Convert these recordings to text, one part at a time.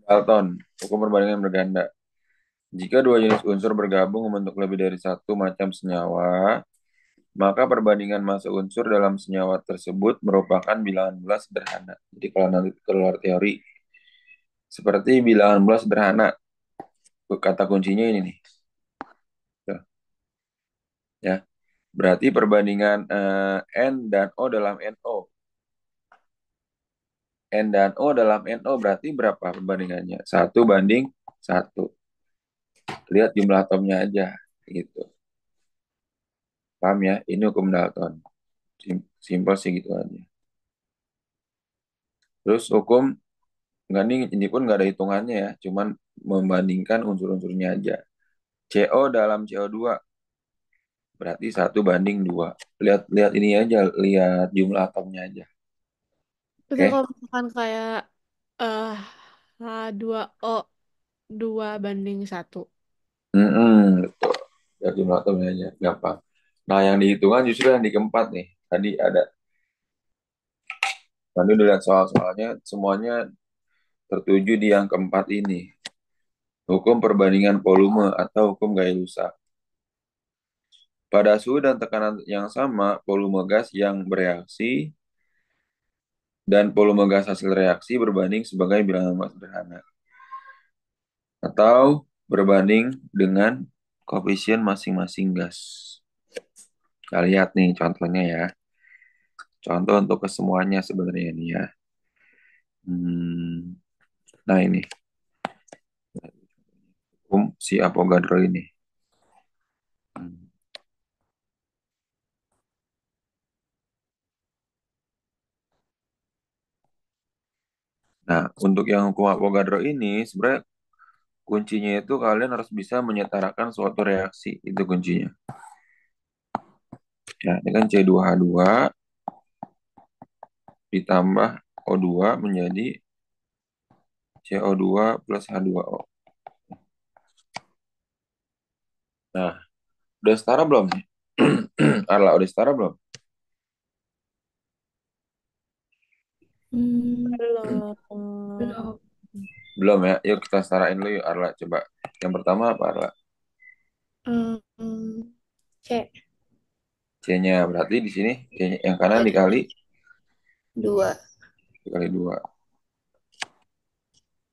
Dalton, hukum perbandingan berganda. Jika dua jenis unsur bergabung membentuk lebih dari satu macam senyawa, maka perbandingan massa unsur dalam senyawa tersebut merupakan bilangan bulat sederhana. Jadi kalau nanti keluar teori, seperti bilangan bulat sederhana, kata kuncinya ini nih. Tuh, ya. Berarti perbandingan N dan O dalam NO. N dan O dalam NO berarti berapa perbandingannya? Satu banding satu. Lihat jumlah atomnya aja. Gitu. Paham ya? Ini hukum Dalton. Simpel sih gitu aja. Terus hukum nggak nih, ini pun nggak ada hitungannya ya, cuman membandingkan unsur-unsurnya aja. CO dalam CO2 berarti satu banding dua. Lihat lihat ini aja, lihat jumlah atomnya aja. Itu Oke? kalau misalkan kayak eh H2O 2 banding 1. Betul. Lihat jumlah atomnya aja, gampang. Nah, yang dihitungan justru yang di keempat nih. Tadi ada, tadi udah lihat soal-soalnya, semuanya tertuju di yang keempat ini. Hukum perbandingan volume atau hukum Gay-Lussac. Pada suhu dan tekanan yang sama, volume gas yang bereaksi dan volume gas hasil reaksi berbanding sebagai bilangan mat sederhana atau berbanding dengan koefisien masing-masing gas. Kita lihat nih contohnya ya. Contoh untuk kesemuanya sebenarnya ini ya. Hmm, nah ini si Avogadro ini. Hmm. Nah, untuk yang hukum Avogadro ini sebenarnya kuncinya itu kalian harus bisa menyetarakan suatu reaksi, itu kuncinya. Ya, ini kan C2H2 ditambah O2 menjadi CO2 plus H2O. Nah, udah setara belum nih? Arla, udah setara belum? Hmm, Belum. belum. Belum ya? Yuk kita setarain dulu yuk, Arla. Coba. Yang pertama apa, Arla? C. C-nya berarti di sini C-nya yang kanan C dikali 2. dikali 2.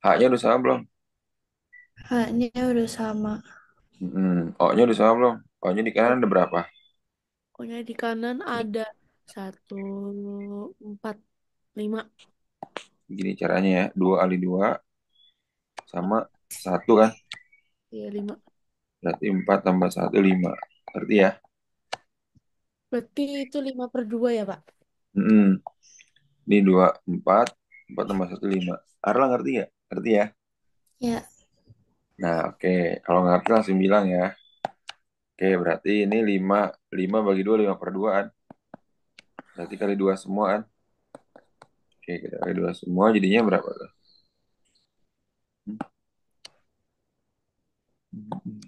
H-nya udah sama belum? H-nya udah sama. O-nya udah sama belum? O-nya di kanan ada berapa? Pokoknya di kanan ada 1, 4, 5. Gini caranya ya. 2 kali 2 sama satu kan? Iya 5. Berarti 4 tambah satu 5. Ngerti ya? Berarti itu 5/2 ya, Pak? Mm-mm. Ini 2 4 4 tambah satu 5. Arla ngerti ya? Ngerti ya? Ya, Nah, oke. Kalau ngerti langsung bilang ya. Oke, berarti ini 5 5 bagi 2 5 per 2 kan? Berarti kali 2 semua kan? Oke, kita kali 2 semua jadinya berapa tuh?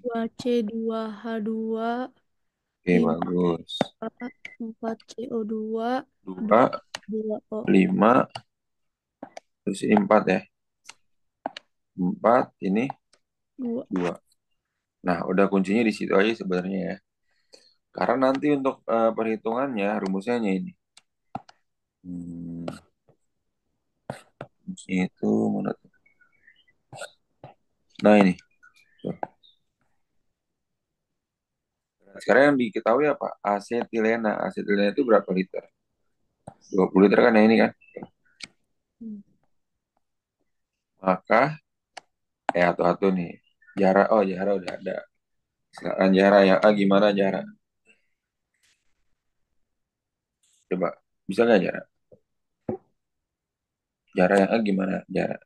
Dua C2H2 Oke, 5 bagus. 4 CO2 2 2O 5 terus ini 4 ya. 4 ini 2. 2. Nah, udah kuncinya di situ aja sebenarnya ya. Karena nanti untuk perhitungannya, rumusnya ini. Hmm, rumusnya itu mana tuh? Nah, ini. Tuh. Sekarang yang diketahui apa? Asetilena. Asetilena itu berapa liter? 20 liter kan ya ini kan? Hmm. Maka, atau nih. Jara, oh Jara udah ada. Silakan Jara yang A gimana Jara? Coba, bisa nggak Jara? Jara yang A gimana Jara?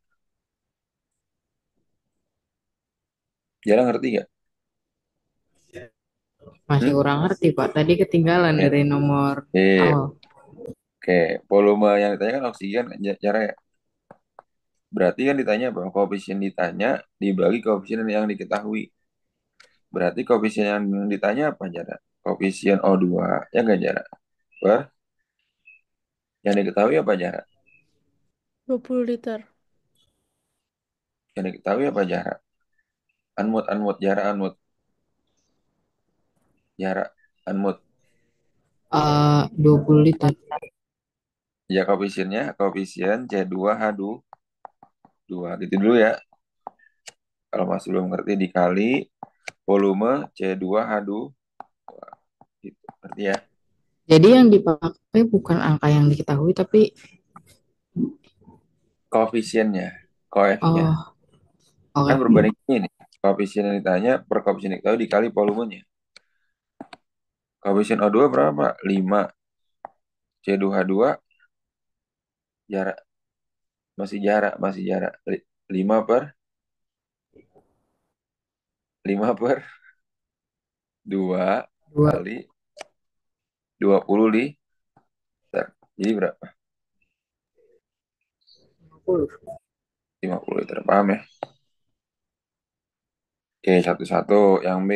Jara ngerti nggak? Masih Hmm? kurang ngerti, Pak. Tadi ketinggalan Eh, dari nomor eh, awal. oke, volume yang ditanya kan oksigen kan Jara ya? Berarti kan ditanya bahwa koefisien ditanya dibagi koefisien yang diketahui. Berarti koefisien yang ditanya apa Jara? Koefisien O2, ya nggak Jara? Per yang diketahui apa Jara? 20 liter. Yang diketahui apa jarak? Jarak, jarak, anmut. 20 liter. Ya koefisien C2H2 gitu dulu ya. Kalau masih belum ngerti dikali volume C2H2 gitu. Ngerti ya? Jadi yang dipakai bukan angka yang diketahui, tapi Koefisiennya, koefnya. oh, Kan oke. berbanding ini. Koefisien yang ditanya per koefisien yang diketahui dikali volumenya. Koefisien O2 berapa? 5. C2H2 jarak masih jarak 5 per 5 per 2 Dua kali 20 liter. Jadi berapa? puluh. 50 liter. Paham ya? Oke, satu-satu. Yang B.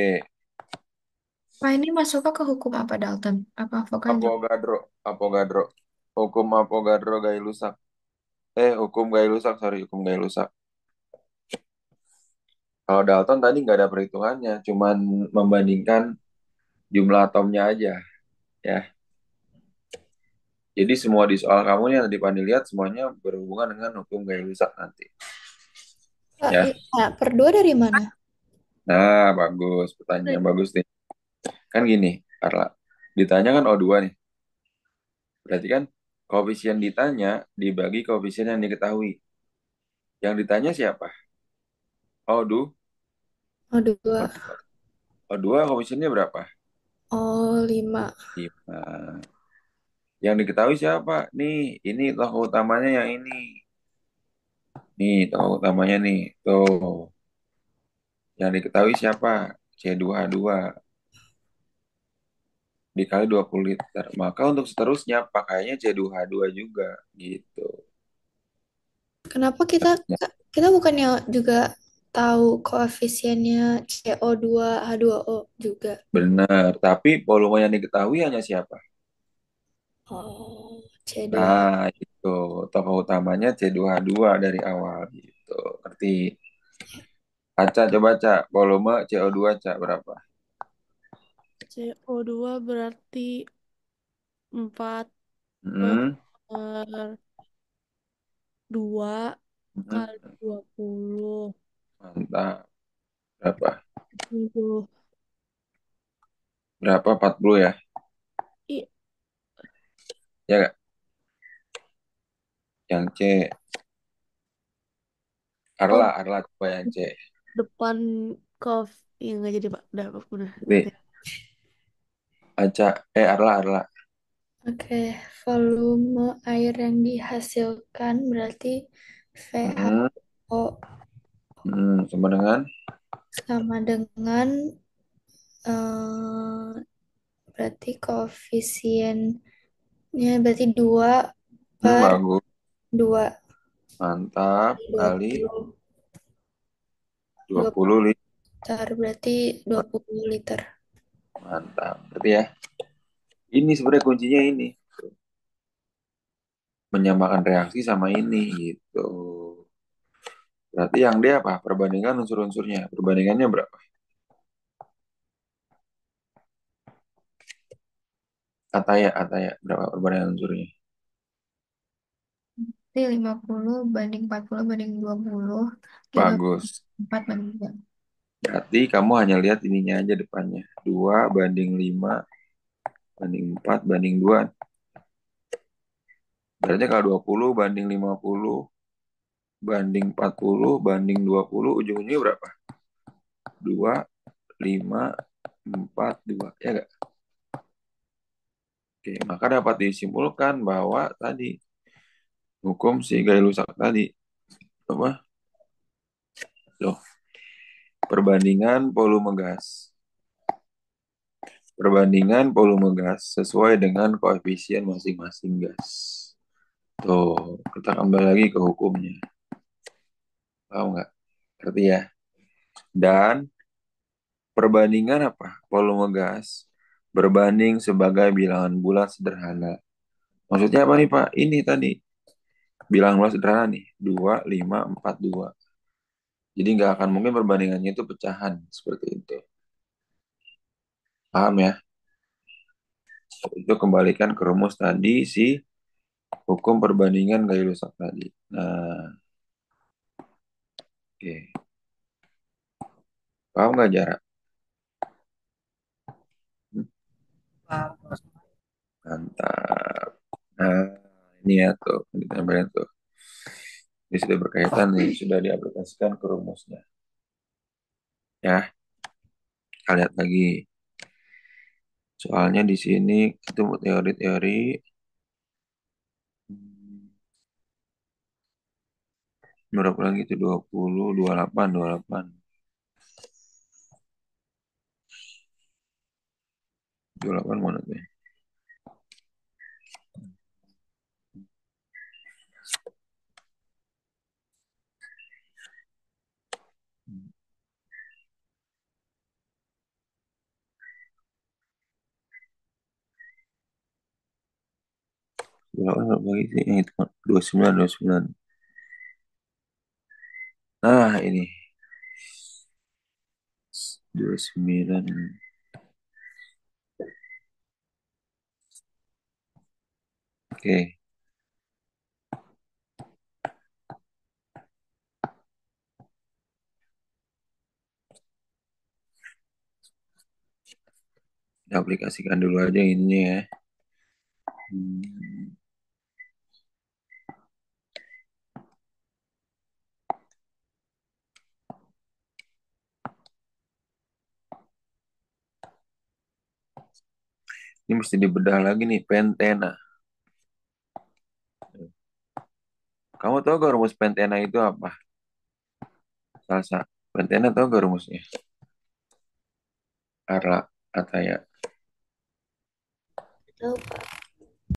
Pak ini masuknya ke hukum apa Dalton? Apa Avogadro? Avogadro. Avogadro. Hukum Avogadro Gay-Lussac. Hukum Gay-Lussac, sorry. Hukum Gay-Lussac. Kalau Dalton tadi nggak ada perhitungannya. Cuman membandingkan jumlah atomnya aja. Ya. Jadi semua di soal kamu nih yang tadi Pani lihat semuanya berhubungan dengan hukum Gay-Lussac nanti. Pak, Ya. 5/2 dari mana? Nah, bagus. Pertanyaan bagus nih. Kan gini, Carla. Ditanya kan O2 nih. Berarti kan koefisien ditanya dibagi koefisien yang diketahui. Yang ditanya siapa? O2. Oh, 2. O2 koefisiennya berapa? Oh, 5. 5. Yang diketahui siapa? Nih, ini tokoh utamanya yang ini. Nih, tokoh utamanya nih. Tuh. Yang diketahui siapa? C2H2 dikali 20 liter. Maka untuk seterusnya pakainya C2H2 juga gitu. Kenapa kita kita bukannya juga tahu koefisiennya CO2 H2O juga? Benar, tapi volume yang diketahui hanya siapa? Oh, C2. Nah, itu tokoh utamanya C2H2 dari awal gitu. Ngerti? Aca coba Cak, volume CO2 Cak berapa? CO2 berarti 4 Hmm, per 2 kali hmm, 20. mantap. Berapa? 20. Berapa? 40 ya? I, Ya nggak? Yang C. oh, Arla coba yang C. depan kof. Iya, nggak jadi, Pak. Udah, udah. Ngerti? Aca, Arla. Oke, volume air yang dihasilkan berarti Hmm, VHO sama dengan sama dengan berarti koefisiennya berarti 2 per bagus. 2 Mantap. dua Kali puluh 20 liter. liter berarti 20 liter. Mantap. Berarti ya. Ini sebenarnya kuncinya ini. Menyamakan reaksi sama ini gitu. Berarti yang dia apa? Perbandingan unsur-unsurnya. Perbandingannya berapa? Ataya. Berapa perbandingan unsurnya? Berarti 50 banding 40 banding 20 Bagus. 4 banding 2. Berarti kamu hanya lihat ininya aja depannya. 2 banding 5 banding 4 banding 2. Berarti kalau 20 banding 50 banding 40 banding 20 ujung-ujungnya berapa? 2, 5, 4, 2. Ya nggak? Oke, maka dapat disimpulkan bahwa tadi hukum si Gay-Lussac tadi apa? Loh, perbandingan volume gas. Perbandingan volume gas sesuai dengan koefisien masing-masing gas. Tuh, kita kembali lagi ke hukumnya. Paham nggak? Ngerti ya? Dan perbandingan apa? Volume gas berbanding sebagai bilangan bulat sederhana. Maksudnya apa nih Pak? Ini tadi bilangan bulat sederhana nih. 2, 5, 4, 2. Jadi nggak akan mungkin perbandingannya itu pecahan seperti itu. Paham ya? Itu kembalikan ke rumus tadi si hukum perbandingan Gay-Lussac tadi. Nah, oke. Paham nggak jarak? Hmm, Mantap. Nah, ini ya tuh, ditambahin tuh. Ini sudah berkaitan nih, sudah diaplikasikan ke rumusnya. Ya, kita lihat lagi. Soalnya di sini itu teori-teori. Hmm, Berapa lagi itu? 20, 28, 28. 28 mana tuh ya? Hmm, 28 berapa lagi sih? Yang itu 29, 29. Nah, ini 29. Oke, kita aplikasikan dulu aja ini ya. Hmm, Ini mesti dibedah lagi nih, pentena. Kamu tahu gak rumus pentena itu apa? Salsa. Pentena tahu gak rumusnya? Arla, Ataya. Tahu, Pak.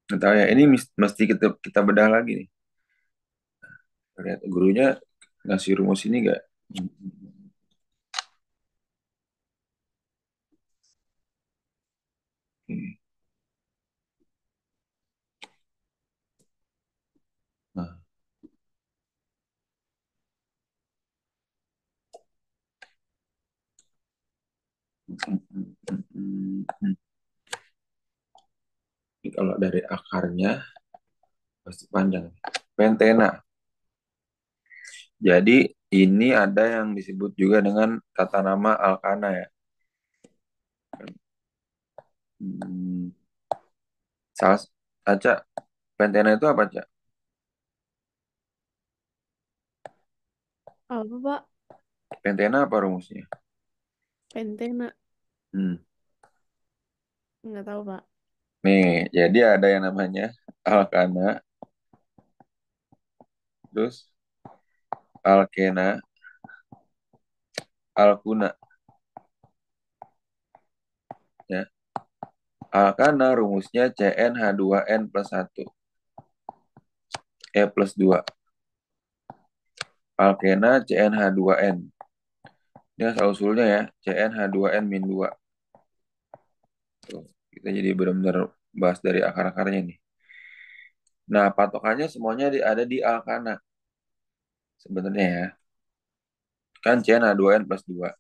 Nggak tahu ya, ini mesti kita bedah lagi nih. Lihat gurunya ngasih rumus ini gak? Nah, ini kalau dari akarnya pasti panjang. Pentena. Jadi ini ada yang disebut juga dengan tata nama alkana ya. Hmm, Salah, Aca, pentena itu apa, Cak? Apa, Pak? Pentena apa rumusnya? Pentena. Hmm. Nggak tahu, Pak. Nih, jadi ada yang namanya alkana, terus alkena, alkuna. Ya. Alkana rumusnya CnH2n plus 1. Plus 2. Alkena CnH2n. Ini asal usulnya ya, CnH2n min 2. Tuh, kita jadi benar-benar bahas dari akar-akarnya nih. Nah, patokannya semuanya ada di alkana. Sebenarnya ya. Kan CnH2n plus 2.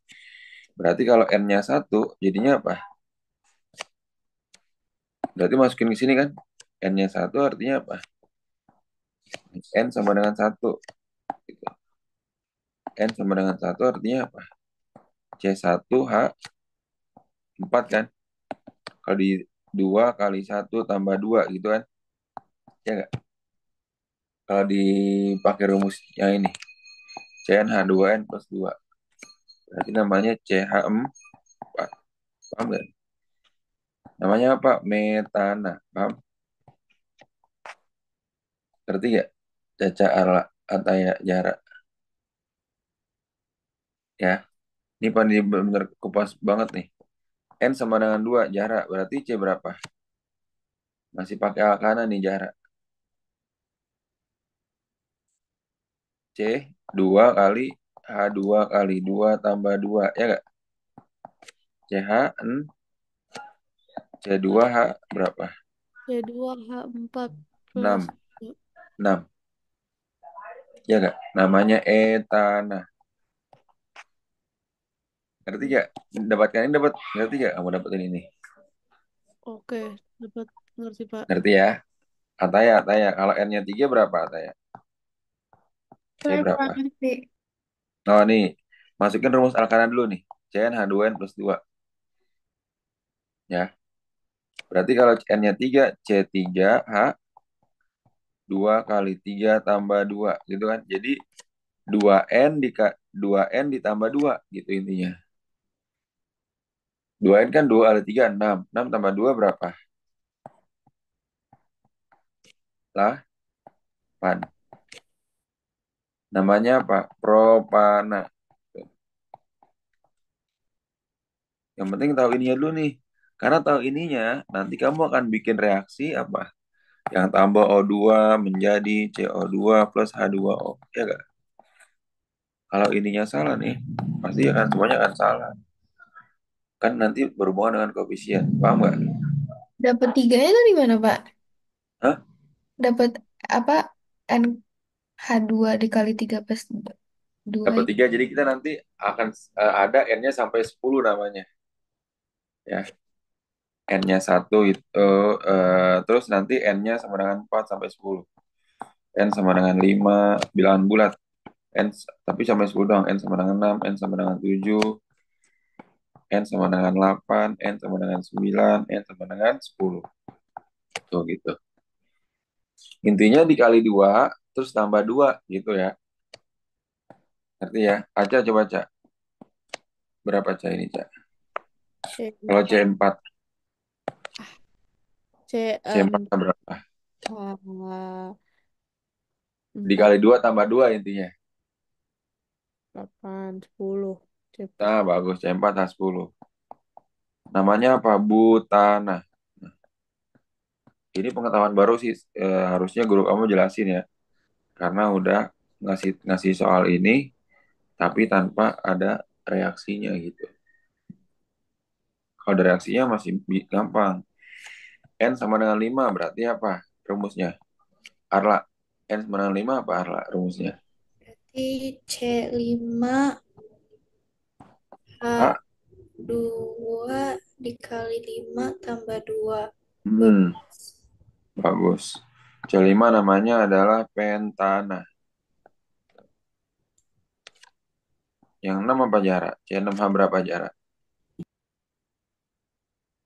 Berarti kalau N-nya 1, jadinya apa? Berarti masukin ke sini kan. N-nya 1 artinya apa? N sama dengan 1. Gitu. N sama dengan 1 artinya apa? C1H4 kan. Kalau di 2 kali 1 tambah 2 gitu kan. Ya nggak? Kalau dipakai rumus yang ini. CnH2n plus 2. Berarti namanya CH4. Paham nggak? Namanya apa? Metana. Paham? Ngerti nggak? Caca Arla Ataya Jarak. Ya. Ini benar-benar kupas banget nih. N sama dengan 2 jarak. Berarti C berapa? Masih pakai alkana nih jarak. C 2 kali H2 kali 2 tambah 2. Ya nggak? CH C2H berapa? C2H4 plus 6. 6. Ya nggak? Namanya etana. Ngerti gak? Dapatkan ini dapat. Ngerti gak? Kamu dapetin ini. Oke, dapat ngerti Pak. Ngerti ya? Ataya, Ataya. Kalau N-nya 3 berapa Ataya? C Saya kurang berapa? ngerti. Oh nih, masukin rumus alkana dulu nih. CN H2N plus 2. Ya. Berarti kalau N-nya 3, C3H 2 kali 3 tambah 2. Gitu kan. Jadi 2N ditambah 2 gitu intinya. 2N kan 2 kali 3, 6. 6 tambah 2 berapa? Lah, pan. Namanya apa? Propana. Yang penting tahu ininya dulu nih. Karena tahu ininya, nanti kamu akan bikin reaksi apa? Yang tambah O2 menjadi CO2 plus H2O. Ya gak? Kalau ininya salah nih, pasti akan semuanya akan salah. Kan nanti berhubungan dengan koefisien. Paham gak? Dapat tiganya itu di mana, Pak? Hah? Dapat apa? N H2 dikali 3 plus 2 Dapat itu. 3, jadi kita nanti akan ada N-nya sampai 10 namanya. Ya, N-nya 1 itu, terus nanti N-nya sama dengan 4 sampai 10. N sama dengan 5, bilangan bulat. Tapi sampai 10 dong. N sama dengan 6, N sama dengan 7, N sama dengan 8, N sama dengan 9, N sama dengan 10. Tuh gitu. Intinya dikali 2, terus tambah 2 gitu ya. Ngerti ya? Aca coba Cak. Berapa Cak ini Cak? Kalau C4. C4, C C4 berapa? H4. Dikali 2 tambah 2 intinya. 8, 10. C4. Nah, bagus. C4 H10. Namanya apa? Butana. Nah, ini pengetahuan baru sih. Harusnya guru kamu jelasin ya. Karena udah ngasih ngasih soal ini, tapi tanpa ada reaksinya gitu. Kalau ada reaksinya masih gampang. N sama dengan 5 berarti apa rumusnya? Arla. N sama dengan 5 apa Arla rumusnya? Berarti C5 A. H2 dikali 5 tambah 2. Hmm, bagus. C5 namanya adalah pentana. Yang 6 apa jarak? C6H berapa jarak?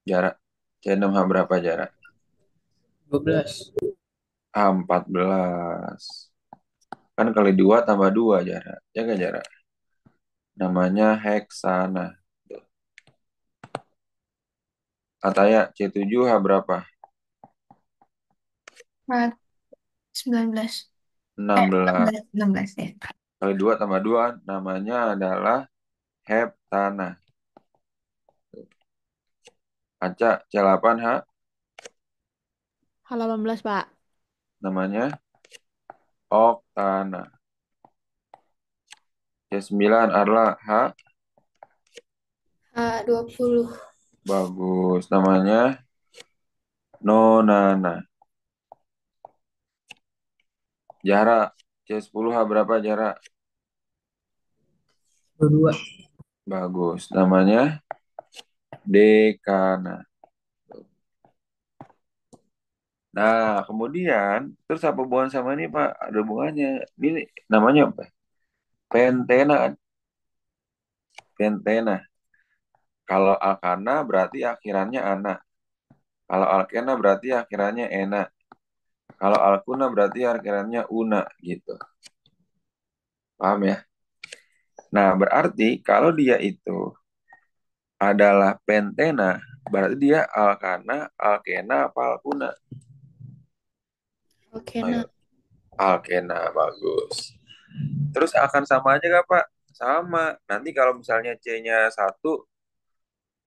Jarak. C6H berapa jarak? 12. A14. Kan kali 2 tambah 2 jarak. Jaga jarak. Namanya heksana. Tuh. Ataya C7H berapa? H 19. 16. 16 ya. Kali 2 tambah 2 namanya adalah heptana. Aca C8H H18 Pak. namanya oktana. C9 Arla H H20. bagus. Namanya nonana. Jarak C10H berapa jarak? 22. Bagus. Namanya dekana. Nah, kemudian terus apa hubungan sama ini, Pak? Ada hubungannya. Ini namanya apa? Pentena kan? Pentena. Kalau alkana berarti akhirannya ana. Kalau alkena berarti akhirannya ena. Kalau alkuna berarti akhirannya una gitu. Paham ya? Nah, berarti kalau dia itu adalah pentena, berarti dia alkana, alkena, apa alkuna? Oke, Ayo, nah. alkena, bagus. Terus akan sama aja gak, Pak? Sama. Nanti kalau misalnya C-nya 1,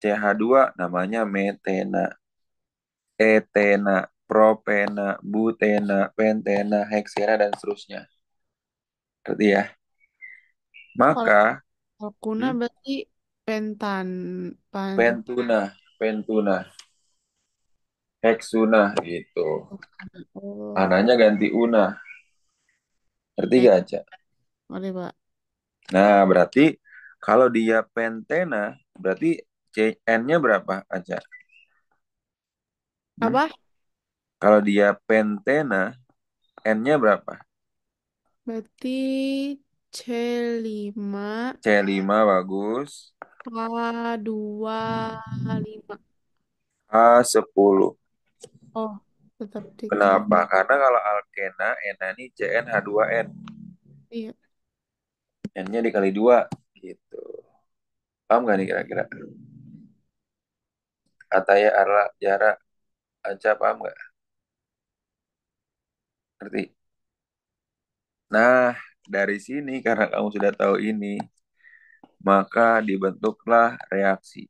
CH2 namanya metena, etena, propena, butena, pentena, heksena, dan seterusnya. Ngerti ya? Kalau Maka, Alkuna hmm, berarti pentan. Pan. pentuna, pentuna, heksuna gitu. Oh, Ananya ganti una. Ngerti oke. gak, Aca? Oke, Pak. Nah, berarti Kalau dia pentena, berarti N-nya berapa aja? Hmm? Apa? Kalau dia pentena, N-nya berapa? Berarti C5 C5 bagus. K25. H10. Oh, tetap dikali. Kenapa? Karena kalau alkena, N ini CnH2n. Iya. N-nya dikali 2. Gitu. Paham gak nih kira-kira? Katanya Arla, Jara, Aca, paham gak? Ngerti? Nah, dari sini karena kamu sudah tahu ini, maka dibentuklah reaksi.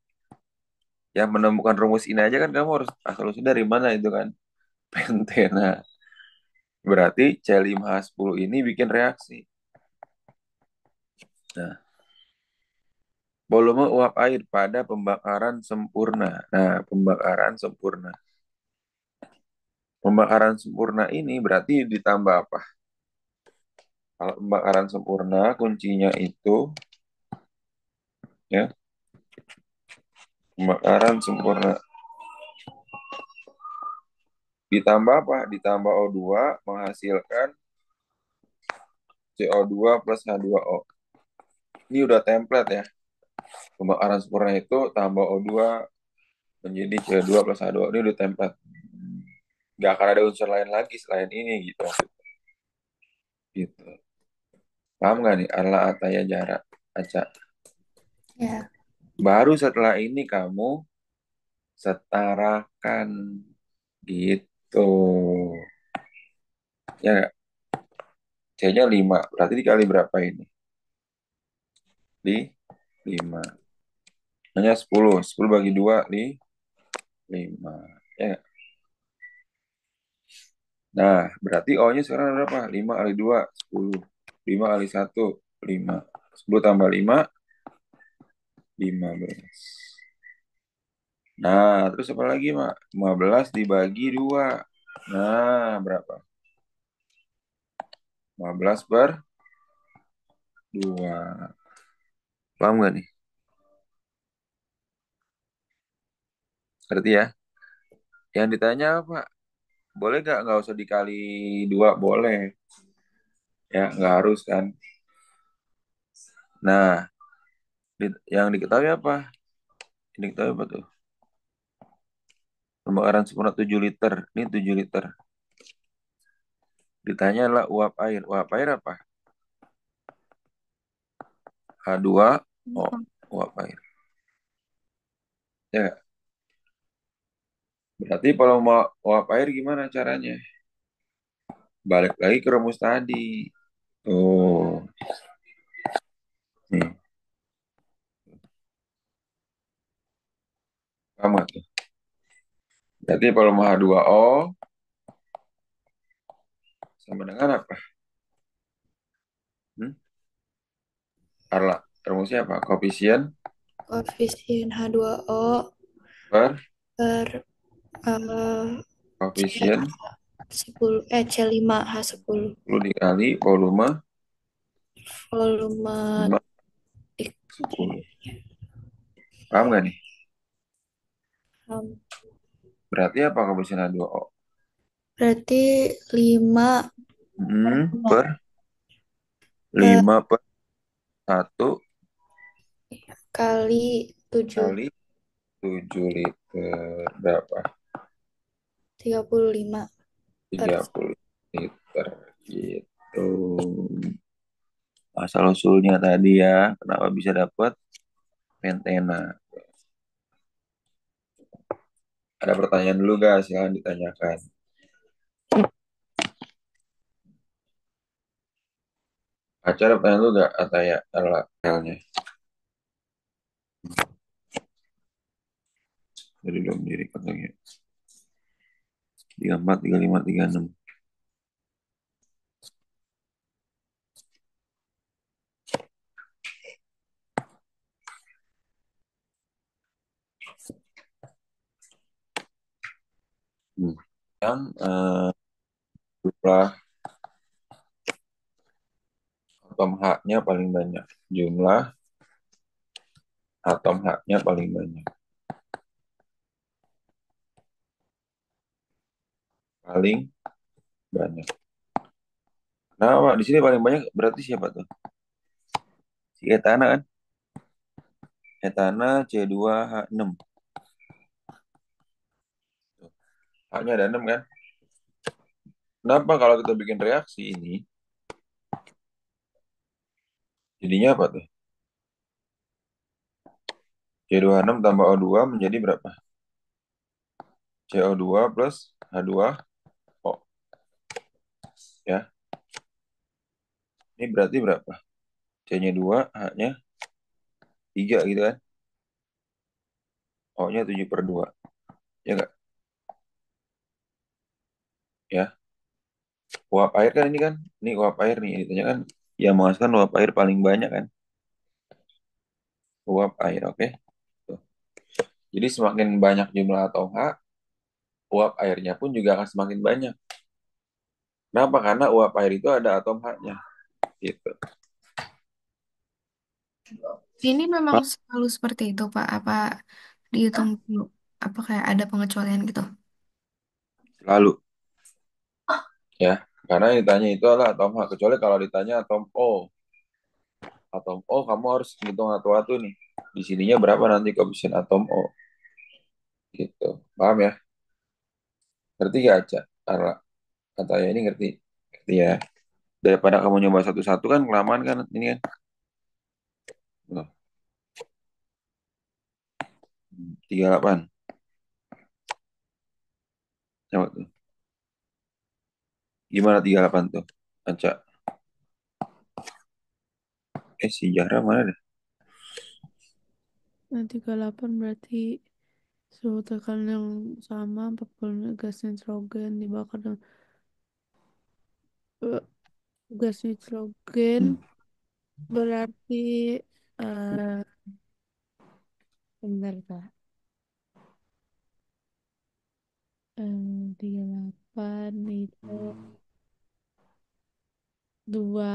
Yang menemukan rumus ini aja kan kamu harus asal-usul dari mana itu kan? Pentena. Berarti C5H10 ini bikin reaksi. Nah, volume uap air pada pembakaran sempurna. Nah, pembakaran sempurna. Pembakaran sempurna ini berarti ditambah apa? Kalau pembakaran sempurna kuncinya itu ya, pembakaran sempurna ditambah apa? Ditambah O2 menghasilkan CO2 plus H2O. Ini udah template ya. Pembakaran sempurna itu tambah O2 menjadi CO2 plus H2O. Ini udah template. Gak akan ada unsur lain lagi selain ini gitu. Gitu. Paham gak nih? Arla, Ataya, Jarak, Aca. Ya. Baru setelah ini kamu setarakan gitu. Ya nggak? C-nya 5. Berarti dikali berapa ini? Di 5. Hanya 10. 10 bagi 2 di 5. Ya nggak? Nah, berarti O-nya sekarang berapa? 5 kali 2, 10. 5 kali 1, 5. 10 tambah 5, 15. Nah, terus apa lagi, Mak? 15 dibagi 2. Nah, berapa? 15 per 2. Paham gak nih? Ngerti ya? Yang ditanya apa? Boleh gak? Nggak usah dikali 2, boleh. Ya, nggak harus kan? Nah, yang diketahui apa? Yang diketahui apa tuh? Pembakaran sempurna 7 liter. Ini 7 liter. Ditanya adalah uap air. Uap air apa? H2O. Uap air. Ya, berarti kalau mau uap air gimana caranya? Balik lagi ke rumus tadi. Tuh, nih, sama tuh. Berarti volume H2O sama dengan apa? Hmm? Arla, rumusnya apa? Koefisien Koefisien H2O per per koefisien C10 C5H10 10 dikali volume volume 5 10. Paham gak nih? um, Berarti apa koefisien H2O? berarti 5 Per per 5 per 1 kali 7 kali 7 liter. Berapa? 35 per 30 liter. Gitu. Asal usulnya tadi ya. Kenapa bisa dapat pentena? Ada pertanyaan dulu gak? Silahkan ditanyakan. Acara pertanyaan dulu gak? Atau ya, L-nya. Jadi belum diri katanya. 34, 35, 36. Yang jumlah atom H-nya paling banyak. Jumlah atom H-nya paling banyak. Paling banyak. Nah, Pak, di sini paling banyak berarti siapa tuh? Si etana kan? Etana C2H6. H-nya ada 6 kan? Kenapa kalau kita bikin reaksi ini, jadinya apa tuh? C2H6 tambah O2 menjadi berapa? CO2 plus H2O. Ya, ini berarti berapa? C-nya 2, H-nya 3 gitu kan? O-nya 7/2. Ya nggak? Ya, uap air kan ini kan? Ini uap air nih. Ditanya kan yang menghasilkan uap air paling banyak kan? Uap air, oke? Tuh. Jadi semakin banyak jumlah atom H, uap airnya pun juga akan semakin banyak. Kenapa? Karena uap air itu ada atom H-nya. Gitu. Ini memang selalu seperti itu, Pak. Apa dihitung dulu? Apa kayak ada pengecualian gitu? Lalu, ya. Karena yang ditanya itu adalah atom H. Kecuali kalau ditanya atom O. Atom O kamu harus hitung satu-satu nih. Di sininya berapa nanti koefisien atom O. Gitu. Paham ya? Ngerti gak, Aca? Karena kata ya ini ngerti. Ngerti ya. Daripada kamu nyoba satu-satu kan kelamaan kan ini kan. Loh, 38. Coba tuh. Gimana 38 tuh? Aca. Si Zahra mana deh? Nah, 38 berarti suhu tekanan yang sama 40 gas nitrogen dibakar dengan eh, gas nitrogen Hmm. berarti eh bentar Kak. 38 itu dua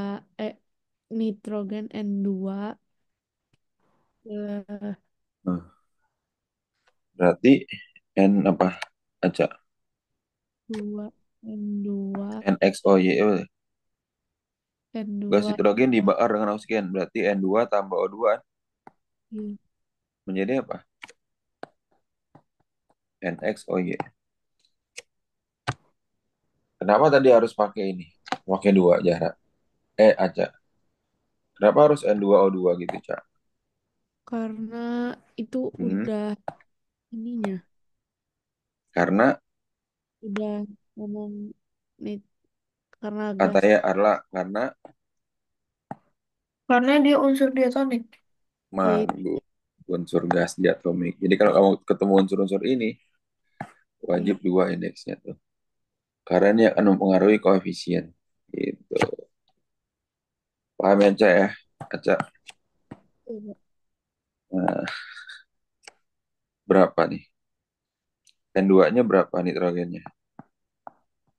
nitrogen N2 eh Nah, berarti N apa? Aca. 2 N2 NXOY. Gas N2 nitrogen dibakar dengan oksigen. Berarti N2 tambah O2 menjadi apa? NXOY. Kenapa tadi harus pakai ini? Pakai dua jarak. Aca. Kenapa harus N2O2 gitu, Cak? karena itu Hmm, udah ininya karena udah ngomong nih karena gas katanya Arla, karena Karena dia unsur diatonik. ya manggu unsur gas diatomik. Jadi kalau kamu ketemu unsur-unsur ini, wajib iya. dua indeksnya tuh. Karena ini akan mempengaruhi koefisien. Gitu. Paham ya, Cak ya? Aca. Coba. Nah, berapa nih? N2-nya berapa nitrogennya?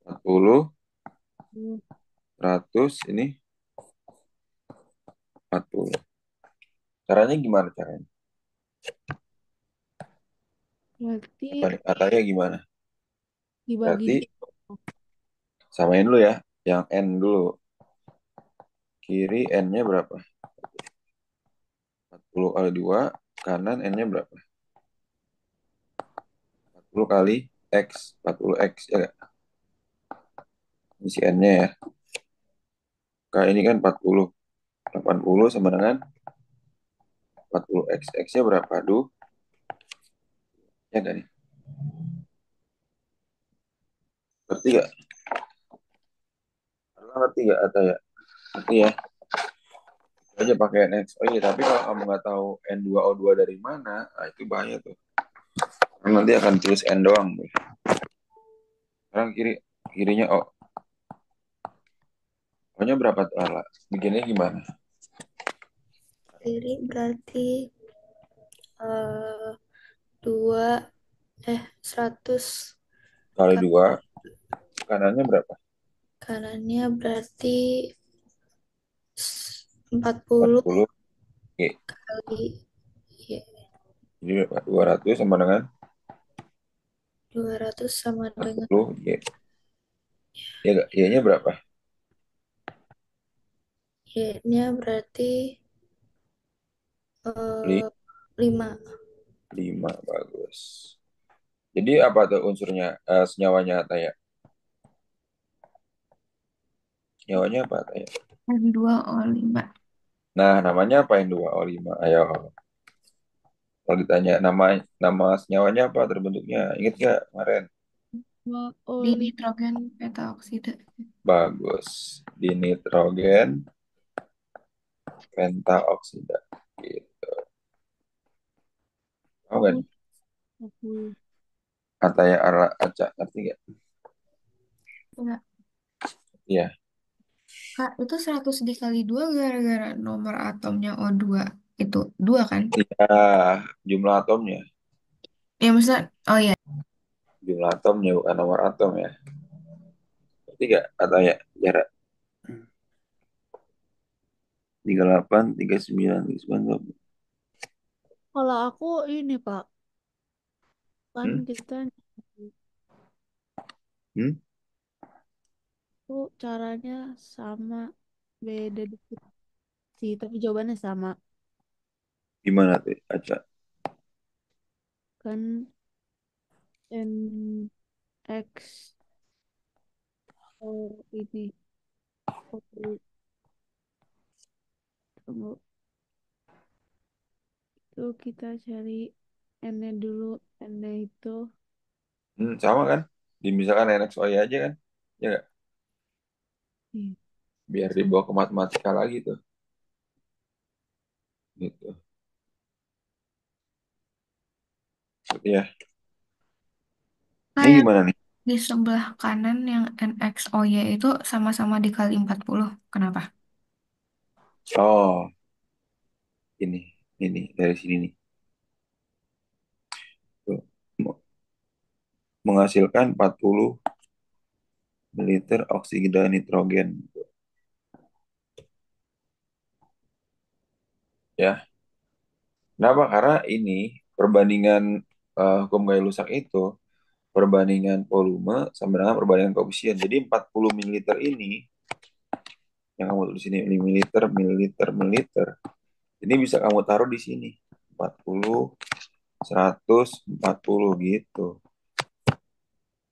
40, Hmm, 100, ini 40. Caranya gimana caranya? berarti Apa nih? Katanya gimana? dibagi Berarti dua samain dulu ya. Yang N dulu. Kiri N-nya berapa? 40 kali 2. Kanan N-nya berapa? 40 kali X. 40X ya nggak? Ini si N-nya ya. Kak ini kan 40. 80 sama dengan 40X. X-nya berapa? Aduh. Ya nggak nih? Ngerti gak? Ngerti gak atau ya? Ngerti ya? Aja pakai NX. Oh iya, tapi kalau kamu nggak tahu N2O2 dari mana, nah itu bahaya tuh. Karena nanti akan tulis N doang. Tuh. Sekarang kirinya O. O-nya berapa tuh, Arla? Bikinnya gimana? Kiri berarti eh 2 100 Kali kali 2, kanannya berapa? kanannya berarti 40 40 G. kali ya, Jadi berapa? 200 sama dengan 200 sama dengan 40 Y. Ya nggak? Y-nya berapa? Y-nya berarti Li- 5. 5. Bagus. Jadi apa tuh unsurnya? Senyawanya Ataya. Senyawanya apa Ataya? N2O5. Nah, namanya apa yang 2O5? Ayo. Kalau ditanya nama nama senyawanya apa terbentuknya? Ingat nggak kemarin? Di Oli. nitrogen pentaoksida. Bagus. Dinitrogen pentaoksida. Gitu. Tahu kan? 40. Ataya Ara Aca. Ngerti nggak? Enggak. Iya. Kak, itu 100 dikali 2 gara-gara nomor atomnya O2 itu 2 kan? Iya. Jumlah atomnya. Ya maksudnya, oh ya, Jumlah atomnya bukan nomor atom ya. Ngerti nggak? Ataya jarak 38, 39, 39. Kalau aku ini Pak, kan Hmm? kita Hmm? tuh caranya sama, beda dikit sih, tapi jawabannya sama. Gimana tuh? Aca. Kan NX ini, oh, tunggu, itu kita cari N-nya dulu, N-nya itu. Sama kan? Misalkan NXOY aja kan? Ya nggak? Ih, Biar sama. dibawa ke matematika lagi tuh. Gitu. Berarti ya. Ini kayak gimana nih? di sebelah kanan yang NXOY itu sama-sama dikali 40. Kenapa? Oh, ini dari sini nih. Tuh. Menghasilkan 40 ml oksida nitrogen. Ya, kenapa? Karena ini perbandingan hukum gaya lusak itu perbandingan volume sama dengan perbandingan koefisien. Jadi 40 ml ini yang kamu tulis di sini mililiter, mililiter, mililiter. Ini bisa kamu taruh di sini. 40, 140 gitu.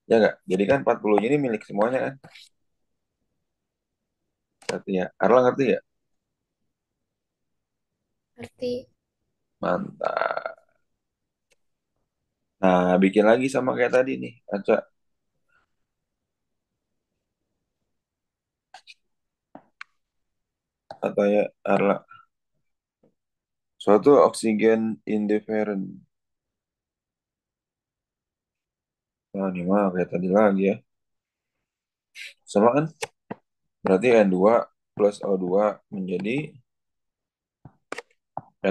Ya nggak? Jadi kan 40 ini milik semuanya kan? Berarti ya. Arla ngerti ya? Berarti Mantap. Nah, bikin lagi sama kayak tadi nih. Aca, atau ya Arla. Suatu oksigen indifferent. Nah, ini mah kayak tadi lagi ya. Sama kan? Berarti N2 plus O2 menjadi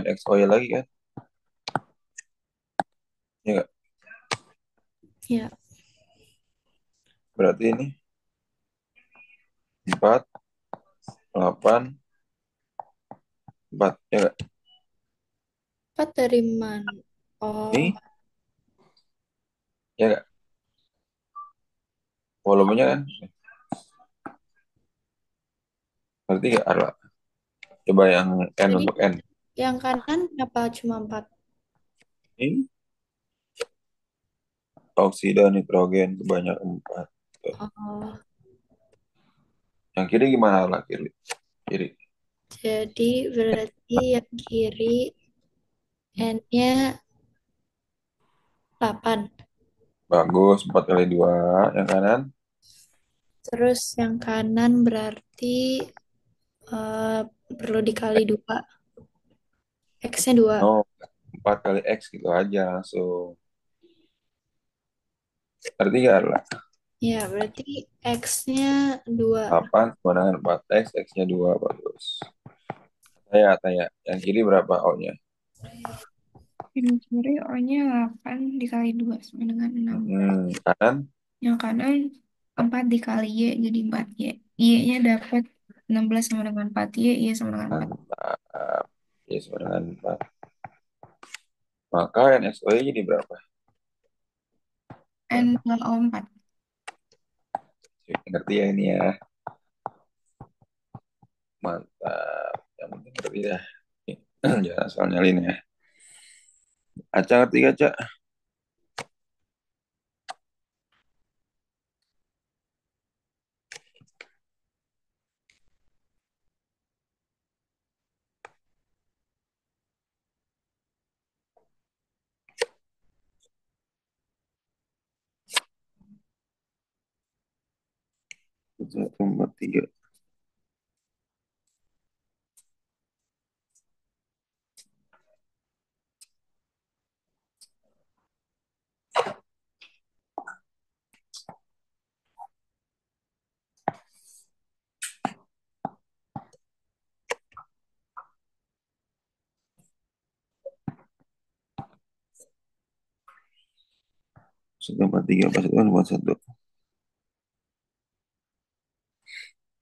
NXO ya lagi kan? Ya nggak? ya, Berarti ini 4, 8, 4. Ya nggak? 4 dari mana? Oh, Ini, ya nggak? Volumenya kan? Berarti nggak Arla? Coba yang N jadi untuk N. yang kanan apa cuma 4? Ini oksida nitrogen sebanyak 4. Oh, Yang kiri gimana Arla? Kiri. Kiri. jadi berarti yang kiri N-nya 8. Bagus. 4 kali 2. Yang kanan. Terus yang kanan berarti eh, perlu dikali 2. X-nya 2. Oh, 4 kali X gitu aja langsung. Berarti nggak Arla? Ya, berarti X-nya 2. 8 sama dengan 4X, X-nya 2. Bagus. Tanya. Yang kiri berapa O-nya? Yang kiri O-nya 8 dikali 2 sama dengan 6. Kanan? Yang kanan 4 dikali Y jadi 4Y. Y-nya dapat 16 sama dengan 4Y, Y sama dengan 4. Mantap. Ya, sama dengan 4. Maka NSOE jadi berapa? N2O4. Ngerti ya ini ya. Mantap. Yang penting ngerti dah. Jangan asal nyalin ya. Aca ngerti gak, Ca? Nomor 3. Nomor 3 pas itu nomor 1.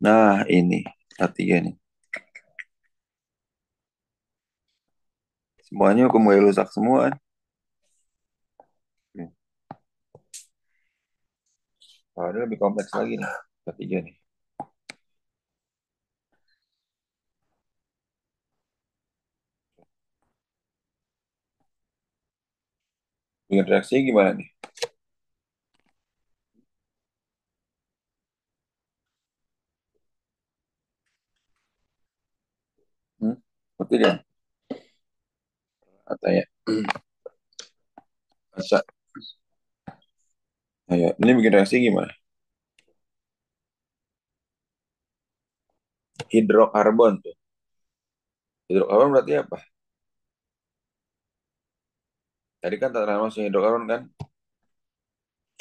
Nah, ini A3 nih. Semuanya hukum Y rusak semua kan? Kalau ini lebih kompleks lagi nih. A3 nih. Bikin reaksinya gimana nih? Ngerti kan? Katanya. Masa? Ayo, ini bikin reaksi gimana? Hidrokarbon tuh. Hidrokarbon berarti apa? Tadi kan tatanan masuk hidrokarbon kan?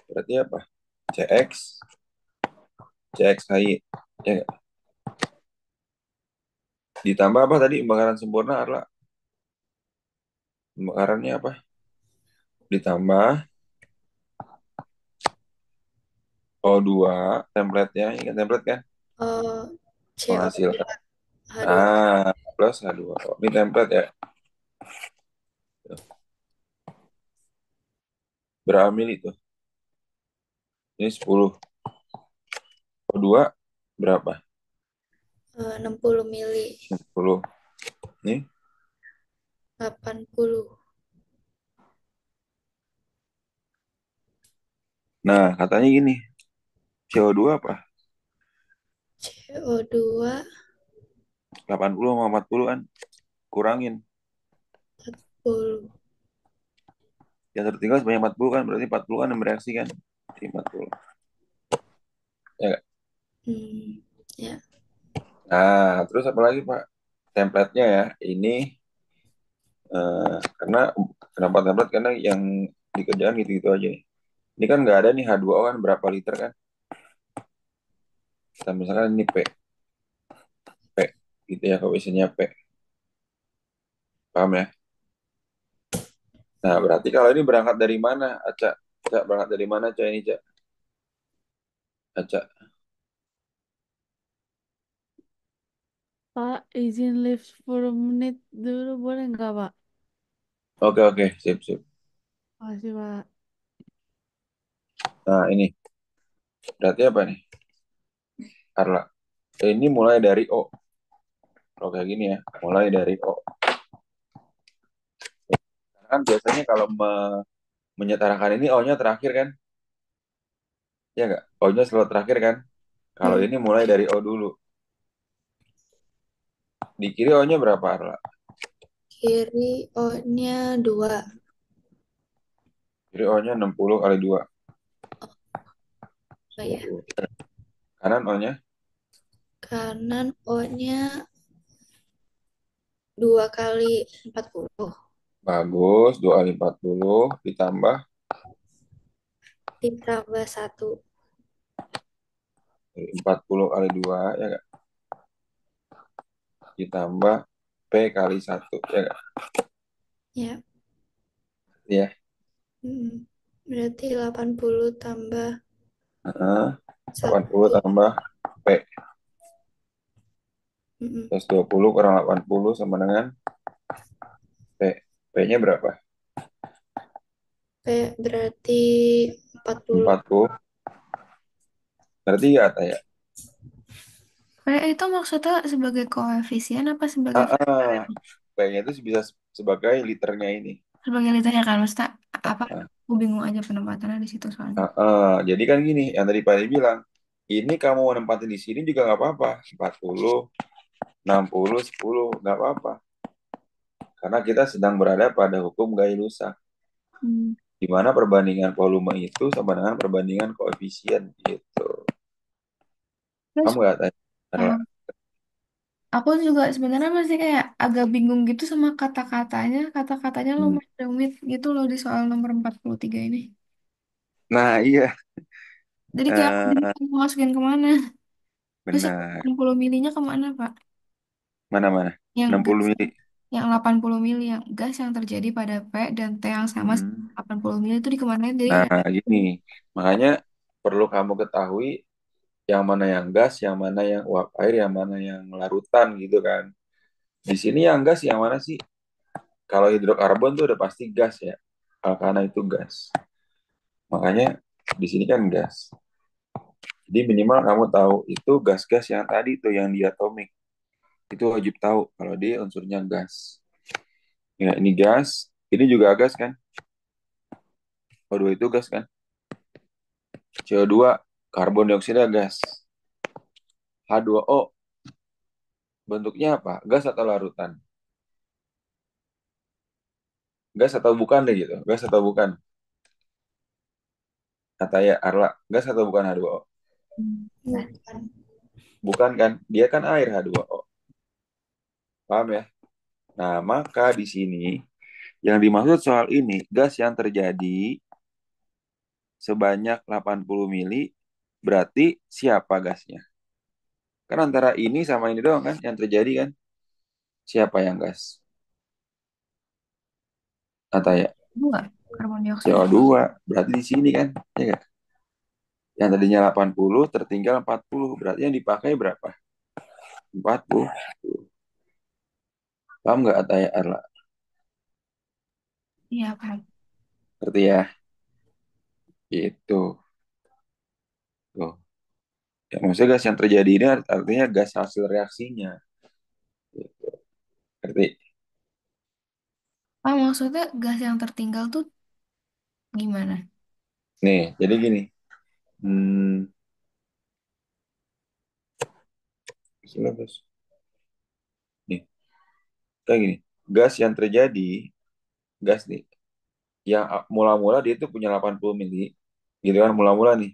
Berarti apa? CX, CXHI. Ya nggak? Ditambah apa tadi? Pembakaran sempurna, Arla? Pembakarannya apa? Ditambah O2, template-nya. Ingat template kan? CO2 Menghasilkan. H2O. Ah, plus H2O. Ini template ya. Berapa mili tuh? Ini 10. O2 berapa? 60 mili. 10. Nih, 80. nah katanya gini. CO2 apa? CO2 80 sama 40 kan? Kurangin. 40. Yang tertinggal sebanyak 40 kan? Berarti 40 kan yang bereaksi kan? Jadi 40. Ya nggak? Ya. Nah, terus apa lagi Pak? Template-nya ya. Ini karena kenapa template? Karena yang dikerjakan gitu-gitu aja nih. Ini kan nggak ada nih H2O kan berapa liter kan? Kita misalkan ini P gitu ya, koefisiennya P. Paham ya? Nah, berarti kalau ini berangkat dari mana, Aca? Aca, berangkat dari mana, Aca ini, Aca? Aca. Pak, izin lift for a minute dulu boleh nggak, Pak? Oke, oke, sip, sip. Makasih, Pak. Nah, ini. Berarti apa nih, Carla? Ini mulai dari O. Kalau kayak gini ya, mulai dari O. Kan biasanya kalau menyetarakan ini O-nya terakhir kan? Ya nggak? O-nya selalu terakhir kan? Kalau ini mulai dari O dulu. Di kiri O-nya berapa, Arla? Kiri O-nya 2. Kiri O-nya 60 kali 2. Oh ya. Kanan O-nya? Kanan O-nya 2 kali 40. Bagus, 2 kali 40 ditambah Ditambah 1. 40 kali 2, ya nggak? Ditambah P kali 1, ya nggak? Ya. Ya. Berarti 80 tambah Heeh. 1. 80 tambah P. Mm-mm. Plus 20 kurang 80 sama dengan P. P-nya berapa? berarti 40. 40. Berarti ya Ata ya. P itu maksudnya sebagai koefisien apa sebagai Ah, ah. P-nya itu bisa sebagai liternya ini. sebagai liternya kan maksudnya apa? Ah, Aku bingung aja penempatannya di situ soalnya. ah, ah. Jadi kan gini, yang tadi Pak Edi bilang, ini kamu mau nempatin di sini juga nggak apa-apa. 40, 60, 10, nggak apa-apa. Karena kita sedang berada pada hukum Gay-Lussac, Hmm. di mana perbandingan volume itu sama dengan perbandingan koefisien gitu. Terus Kamu nggak tanya? Karla? eh, aku juga sebenarnya masih kayak agak bingung gitu sama kata-katanya. Kata-katanya Hmm. lumayan rumit gitu loh di soal nomor 43 ini. Nah iya, Jadi kayak aku eh, bingung mau masukin kemana. Terus yang benar. 60 milinya kemana, Pak? Mana-mana? Yang 60 gas, mili. yang 80 mili, yang gas yang terjadi pada P dan T yang sama Hmm. 80 mili itu dikemanain? Jadi Nah, kayak, gini. Makanya perlu kamu ketahui yang mana yang gas, yang mana yang uap air, yang mana yang larutan gitu kan. Di sini yang gas yang mana sih? Kalau hidrokarbon tuh udah pasti gas ya. Alkana itu gas. Makanya di sini kan gas. Jadi minimal kamu tahu itu gas-gas yang tadi tuh yang diatomik. Itu wajib tahu kalau dia unsurnya gas. Ya, ini gas, ini juga gas kan? O2 itu gas kan? CO2, karbon dioksida gas. H2O, bentuknya apa? Gas atau larutan? Gas atau bukan deh gitu. Gas atau bukan? Kata ya Arla, gas atau bukan H2O? nah, Bukan. Bukan kan? Dia kan air H2O. Paham ya? Nah, maka di sini yang dimaksud soal ini, gas yang terjadi sebanyak 80 mili, berarti siapa gasnya? Kan antara ini sama ini doang kan yang terjadi kan? Siapa yang gas? Kata ya dua karbon dioksida. CO2, berarti di sini kan? Ya kan? Yang tadinya 80 tertinggal 40, berarti yang dipakai berapa? 40. Paham nggak Kata ya Arla? Iya, Pak. Ngerti ya? Gitu. Tuh. Ya, maksudnya gas yang terjadi ini artinya gas hasil reaksinya. Gitu. Ngerti? Ah, maksudnya gas yang tertinggal tuh gimana? Nih, jadi gini. Hmm, Gas. Nih, kayak gini. Gas yang terjadi, gas nih, yang mula-mula dia itu punya 80 mili, gitu kan, mula-mula nih.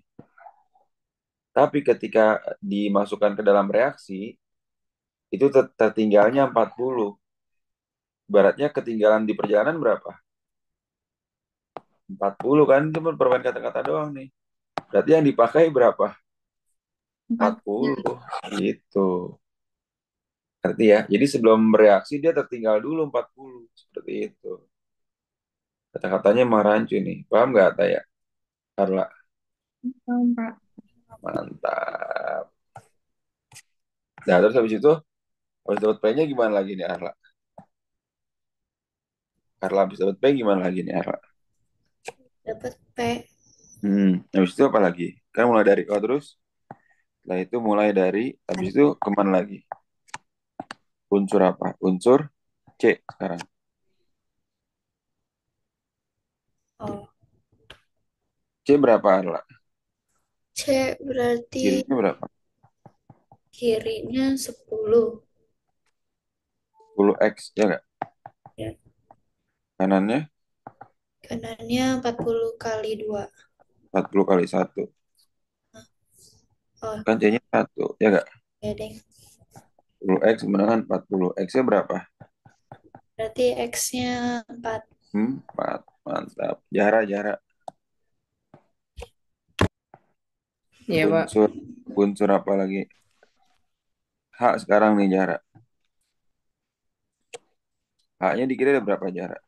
Tapi ketika dimasukkan ke dalam reaksi, itu tertinggalnya 40. Baratnya ketinggalan di perjalanan berapa? 40 kan, cuma permain kata-kata doang nih. Berarti yang dipakai berapa? Empat. 40. Gitu. Ngerti ya? Jadi sebelum bereaksi dia tertinggal dulu 40. Seperti itu. Kata-katanya emang rancu nih. Paham nggak, Taya? Carla? Pak. Mantap. Nah, terus habis dapat P-nya gimana lagi nih, Arla? Carla habis dapat P gimana lagi nih, Arla? Dapat P. Habis itu apa lagi? Kan mulai dari O terus. Setelah itu mulai dari, habis itu kemana lagi? Unsur apa? Unsur C sekarang. Oh, C berapa, Arla? C berarti Kirinya berapa? kirinya 10. 10X, ya nggak? Ya. Kanannya Kanannya 40 kali 2. 40 kali 1. Oh, Kan C-nya 1, ya nggak? ya deh. 10X kemenangan 40. X-nya berapa? Berarti X-nya 4. 4. Mantap. Jarak. Iya, Pak. Unsur. Unsur apa lagi? H sekarang nih jarak. H-nya dikira ada berapa jarak?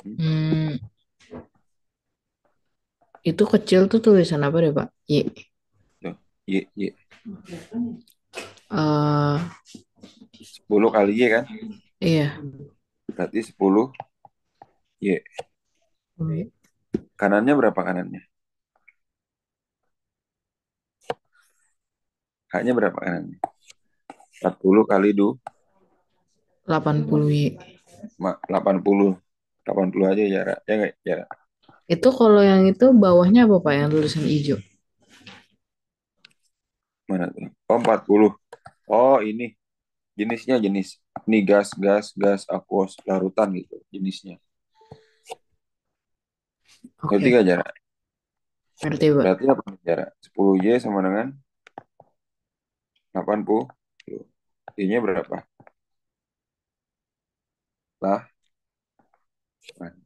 Hmm, itu kecil tuh tulisan apa deh, Pak? Y. Tuh, Y. Eh, 10 kali Y kan? iya. Berarti 10 Y. Hmm, Kanannya berapa kanannya? Haknya berapa kanannya? 40 kali 80 Y. 80. 80 aja jarak. Ya nggak jarak. Itu kalau yang itu bawahnya apa Pak yang tulisan hijau? Mana tuh? Oh, 40. Oh, ini jenisnya jenis. Ini gas aquos larutan gitu jenisnya. Ngerti Oke, gak jarak? ngerti Pak. Berarti apa nih jarak? 10Y sama dengan 80. Y-nya berapa? Lah,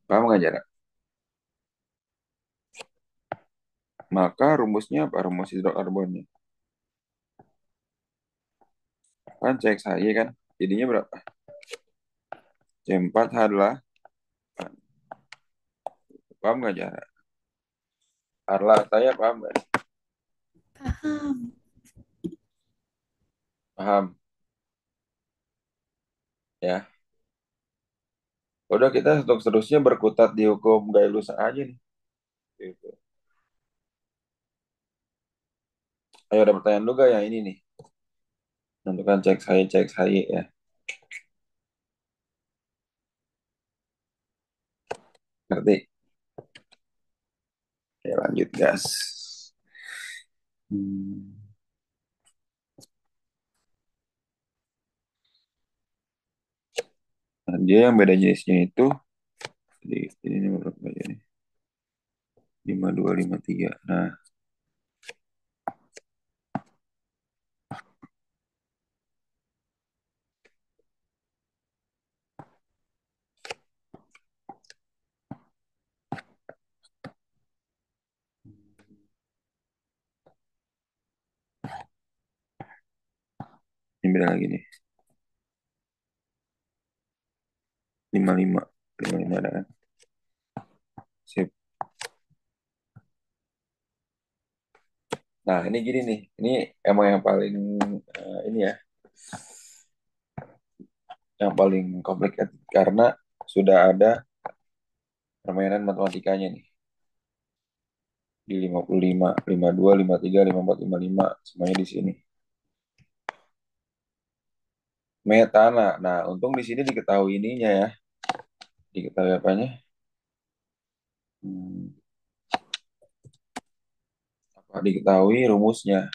paham nggak jarak? Maka rumusnya apa? Rumus hidrokarbonnya. Kan cek saya kan. Jadinya berapa? C4 adalah, paham nggak jarak? Arla, saya paham nggak? Paham. Paham. Ya. Udah kita untuk seterusnya berkutat di hukum Gay-Lugson aja nih. Gitu. Ayo ada pertanyaan juga yang ini nih. Tentukan cek saya ya. Ngerti? Oke, lanjut gas. Hmm. Nah, dia yang beda jenisnya itu ini berapa aja nih? 5253. Nah, ini beda lagi nih. 55. 55 ada kan? Sip. Nah, ini gini nih. Ini emang yang paling ini ya, yang paling complicated karena sudah ada permainan matematikanya nih. Di 55, 52, 53, 54, 55 semuanya di sini. Metana. Nah, untung di sini diketahui ininya ya. Diketahui apanya? Hmm, apa diketahui rumusnya?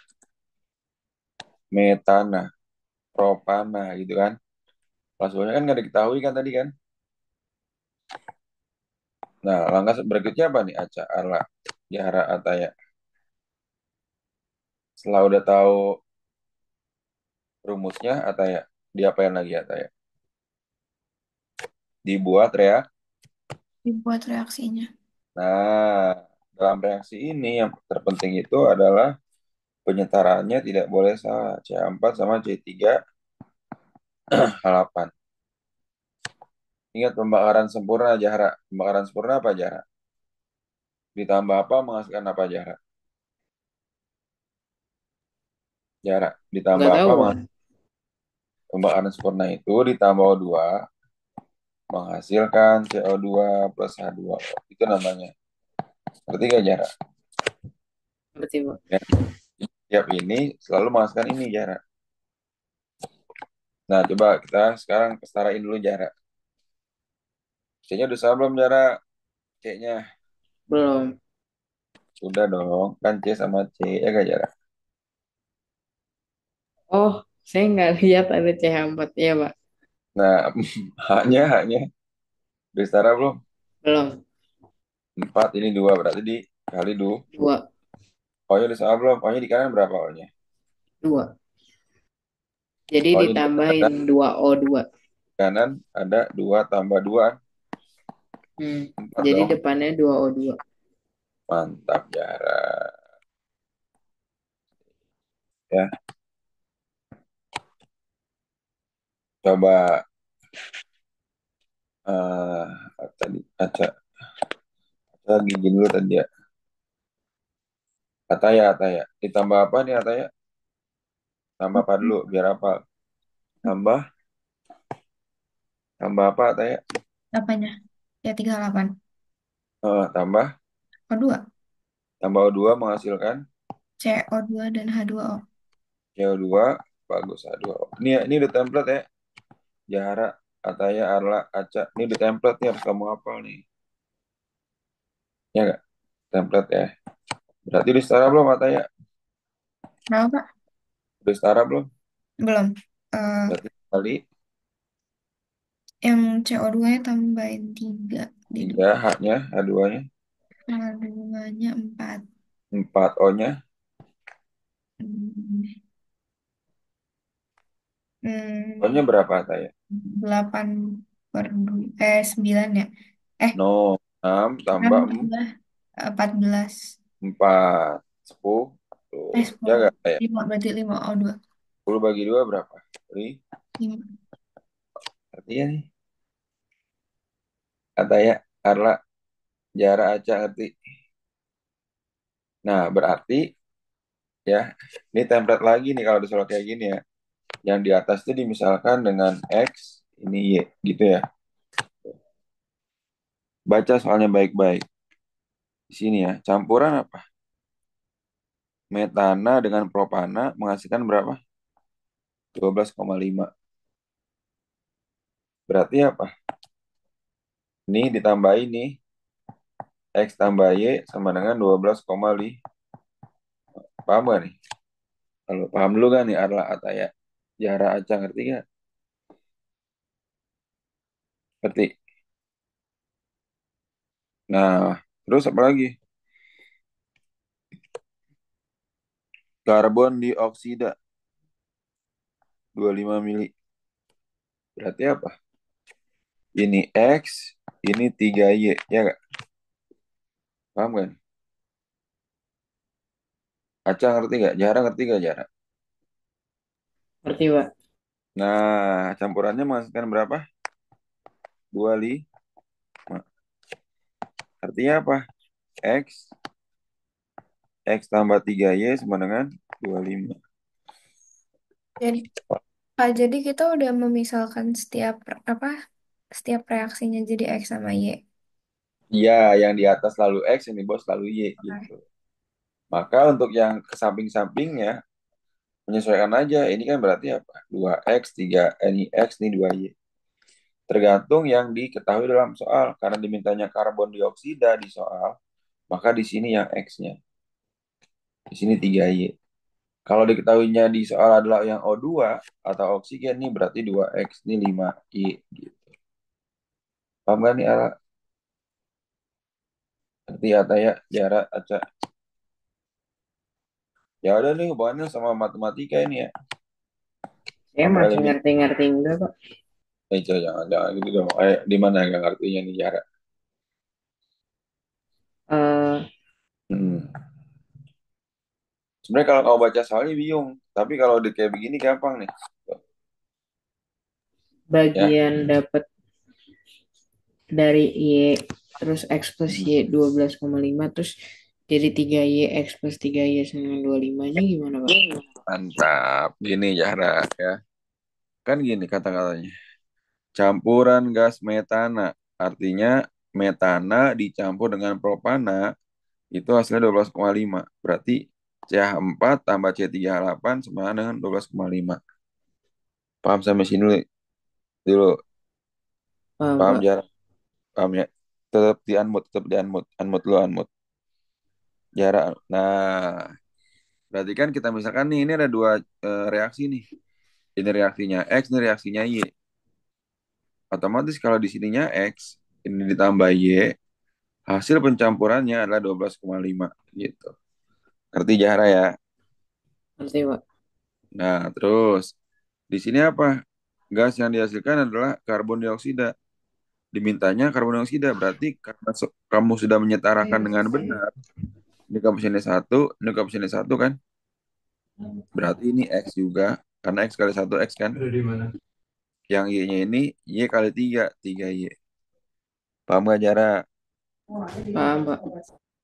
Metana, propana gitu kan. Kelas kan nggak diketahui kan tadi kan. Nah, langkah berikutnya apa nih? Aca, Arla, Jahara, Ataya. Setelah udah tahu rumusnya, Ataya, diapain lagi Ataya? Dibuat ya. Dibuat reaksinya. Nah, dalam reaksi ini yang terpenting itu adalah penyetaraannya tidak boleh salah. C4 sama C3 H8. Ingat pembakaran sempurna Jahara. Pembakaran sempurna apa Jahara? Ditambah apa menghasilkan apa Jahara? Jahara. Nggak Ditambah tahu apa Pak. pembakaran sempurna itu ditambah O2 menghasilkan CO2 plus H2O. Itu namanya. Ngerti gak Jahara? Ngerti Pak. Ya, tiap ini selalu menghasilkan ini Jahara. Nah, coba kita sekarang setarain dulu Jahara. C-nya udah sama belum Jahara? C-nya Belum. udah dong. Kan C sama C ya gak Jahara? Oh, saya nggak lihat ada CH4 ya Pak. Nah, haknya udah setara belum? Belum. 4 ini 2 berarti dikali 2. 2. O-nya udah sama belum? O-nya di kanan berapa O-nya? 2. Jadi O-nya di kanan ada, ditambahin 2O2. kanan ada 2 tambah 2 4 Jadi dong. depannya 2O2. Mantap Jara. Ya, coba eh tadi Aca, gigi dulu tadi ya. Ataya. Ditambah apa nih Ataya? Tambah apa dulu biar apa? Tambah tambah apa Ataya? Apanya? Ya 38. Tambah O2. O2 menghasilkan CO2 dan H2O. CO2 bagus H2O. Ini udah template ya. Jahara, Ataya, Arla, Aca. Ini udah template nih harus kamu hafal nih. Ya nggak? Template ya. Berarti udah setara belum Ataya? Kenapa, Pak? Udah setara belum? Belum. Eh, Berarti kali yang CO2-nya tambahin 3 di 3, H-nya, H2-nya, H2-nya 4. 4, O-nya, Hmm, O-nya hmm, berapa Ataya? 8 per 9 ya. Eh, No, 6 6 tambah tambah 14. 4, 10. Tuh. Ya 10. nggak Ataya? 5 berarti 5 O2. 10 bagi 2 berapa? 5. 5. Artinya nih, Ataya, Arla, Jara, Aca, ngerti? Nah, berarti ya, ini template lagi nih kalau disuruh kayak gini ya. Yang di atas itu dimisalkan dengan X, ini Y, gitu ya. Baca soalnya baik-baik. Di sini ya, campuran apa? Metana dengan propana menghasilkan berapa? 12,5. Berarti apa? Ini ditambah ini, X tambah Y sama dengan 12,5. Paham gak nih? Kalau paham dulu kan nih, Arla, Ataya, Jara, Aca, ngerti gak? Ngerti? Nah, terus apa lagi? Karbon dioksida 25 mili. Berarti apa? Ini X, ini 3Y, ya gak? Paham kan? Aca ngerti gak? Jara ngerti gak Jara? Ngerti, Pak. Nah, campurannya menghasilkan berapa? 25. Artinya apa? X, X tambah 3Y sama dengan 25. Jadi, Pak, jadi kita udah memisalkan setiap reaksinya jadi X sama Y. Iya, yang di atas selalu X, yang di bawah selalu Y gitu. Oke. Maka untuk yang ke samping-sampingnya, menyesuaikan aja. Ini kan berarti apa? 2X, 3, ini X, ini 2Y. Tergantung yang diketahui dalam soal. Karena dimintanya karbon dioksida di soal, maka di sini yang X-nya. Di sini 3Y. Kalau diketahuinya di soal adalah yang O2 atau oksigen, nih berarti 2X, ini 5Y. Gitu. Paham gak nih, Ara? Ngerti Ata ya? Jarak, Aca. Ya udah nih hubungannya sama matematika ini ya. Saya Apa masih kalian bisa? ngerti-ngerti enggak, Pak. Jangan gitu dong. Di mana yang ngertinya nih jarak? Eh, Hmm. Sebenarnya kalau kamu baca soalnya bingung. Tapi kalau udah kayak begini gampang nih. Ya. bagian dapat dari Y terus X plus Hmm. Y 12,5 terus jadi 3Y X plus 3Y sama 25-nya gimana, Pak? Mantap. Gini jarak ya. Kan gini kata-katanya. Campuran gas metana. Artinya metana dicampur dengan propana itu hasilnya 12,5. Berarti CH4 tambah C3H8 sama dengan 12,5. Paham sampai sini dulu? Dulu. Paham, Paham Pak. jarak? Paham ya? Tetap di unmute, tetap di unmute. Unmute dulu, unmute. Jarak. Nah, berarti kan kita misalkan nih, ini ada dua reaksi nih. Ini reaksinya X, ini reaksinya Y. Otomatis kalau di sininya X, ini ditambah Y, hasil pencampurannya adalah 12,5 gitu. Ngerti Jahra ya? Ngerti, Pak. Nah, terus di sini apa? Gas yang dihasilkan adalah karbon dioksida. Dimintanya karbon dioksida berarti karena kamu sudah menyetarakan dengan benar. Ini koefisiennya satu, ini koefisiennya satu kan? Berarti ini X juga. Karena X kali satu X kan? Yang Y-nya ini Y kali 3, 3Y. Paham gak Jara? Paham, Pak.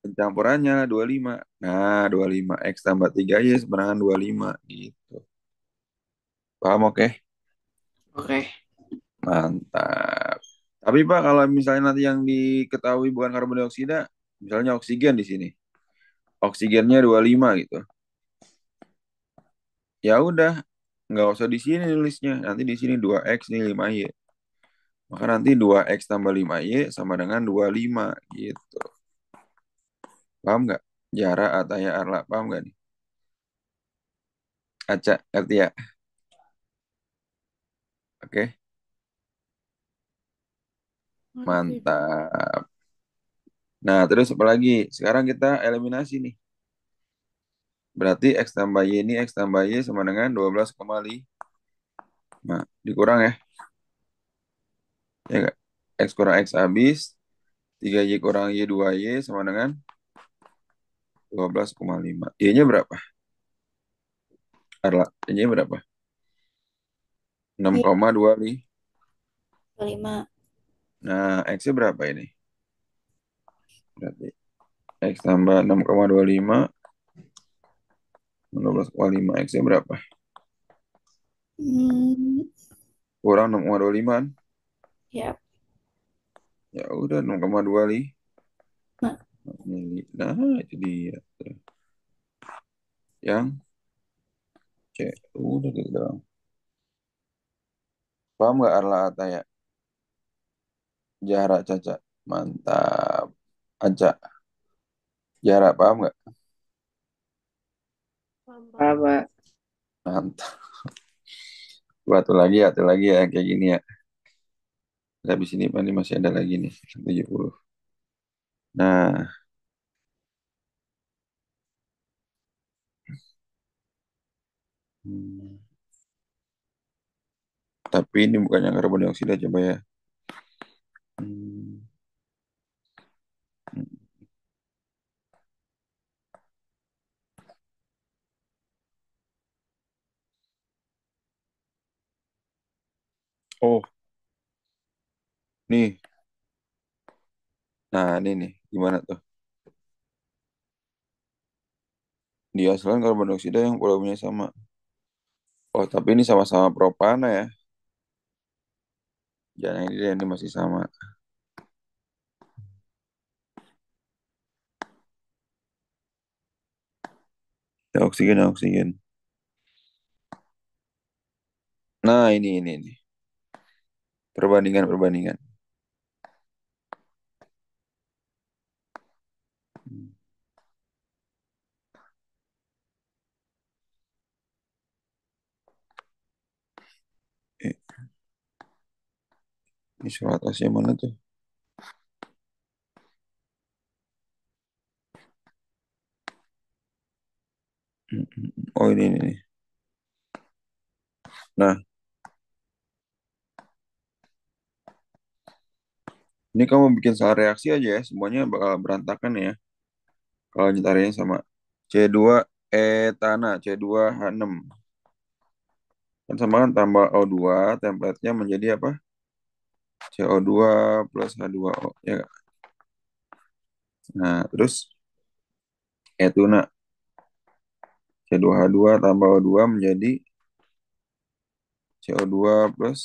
Pencampurannya 25. Nah, 25 X tambah 3Y sama dengan 25 gitu. Paham oke? Oke. Mantap. Tapi Pak, kalau misalnya nanti yang diketahui bukan karbon dioksida, misalnya oksigen di sini. Oksigennya 25 gitu. Ya udah, nggak usah di sini nulisnya. Nanti di sini 2x nih 5y. Maka nanti 2x tambah 5y sama dengan 25 gitu. Paham nggak? Jara, Ataya, Arla, paham nggak nih? Acak, ngerti ya? Oke, Ngerti, Pak. mantap. Nah, terus apa lagi? Sekarang kita eliminasi nih. Berarti x tambah y ini x tambah y sama dengan 12,5. Nah, dikurang ya. Ya nggak? X kurang x habis. 3y kurang y 2y sama dengan 12,5. Y-nya berapa? Arla, Y-nya berapa? Y 6,25. 5. Nah, X-nya berapa ini? Berarti X tambah 6,25, 12,5. X-nya berapa? Hmm, Kurang 6,25 kan? ya. Ya udah 6,25. Nah, Nah, itu dia. Yang C. Udah gitu doang. Paham nggak Arla Ataya? Jarak Caca. Mantap. Aca. Jarak paham nggak? Paham, Pak. Apa? Mantap. Satu lagi ya kayak gini ya. Habis ini ini masih ada lagi nih. 70. Nah, hmm, tapi ini bukan yang karbon dioksida coba ya. Hmm, hmm. Oh, nih. Nah, ini nih. Gimana tuh? Dihasilkan karbon dioksida yang volumenya sama. Oh, tapi ini sama-sama propana ya. Jangan ini masih sama. Ya, oksigen, ya, oksigen. Nah, ini. Perbandingan. Hmm. Eh, ini surat Asia mana tuh? Oh, ini. Nah, ini kamu bikin salah reaksi aja ya. Semuanya bakal berantakan ya. Kalau nyetarinya sama. C2 etana, C2H6. Kan sama kan tambah O2, templatenya menjadi apa? CO2 plus H2O. Ya, nggak? Nah, terus etuna, C2H2 tambah O2 menjadi CO2 plus